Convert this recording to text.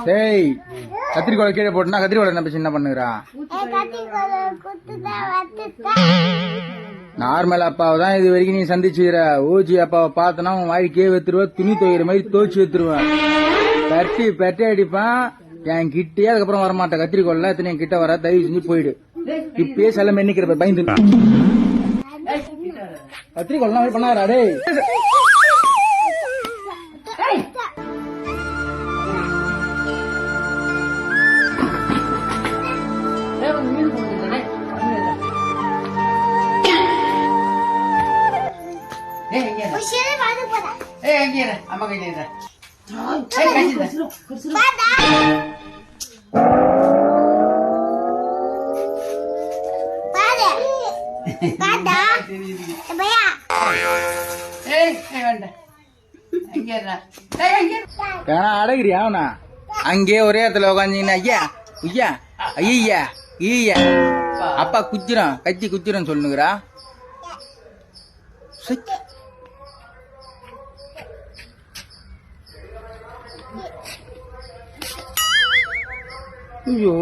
டேய் கத்திரிக்கோளை கீழே போட்டுனா கத்திரிக்கோளை என்ன சின்ன பண்ணுறா நார்மல் அப்பாவை தான் இது வரைக்கும் நீ சந்திச்சுக்கிற. ஓஜி அப்பாவை பார்த்தனா உன் வாய்க்கே வெத்துருவா, துணி துவைக்கிற மாதிரி தோச்சு வெத்துருவேன். பெட்டி பெட்டி அடிப்பான் என் கிட்டே. அதுக்கப்புறம் வரமாட்டேன். கத்திரிக்கோள் எத்தனை என் கிட்ட வர, தயவு செஞ்சு போயிடு. இப்பயே செல்லம் எண்ணிக்கிற பயந்து கத்திரிக்கோள் பண்ணாரா டே. அம்மா கையில அடகிறியா அவனா அங்கே ஒரே இடத்துல உட்காந்தீங்கன்னா ஐயா ஐயா ஐயா ஐயா அப்பா குச்சிரும் கத்தி குச்சிரும் சொல்லுங்கிறா. ஐயோ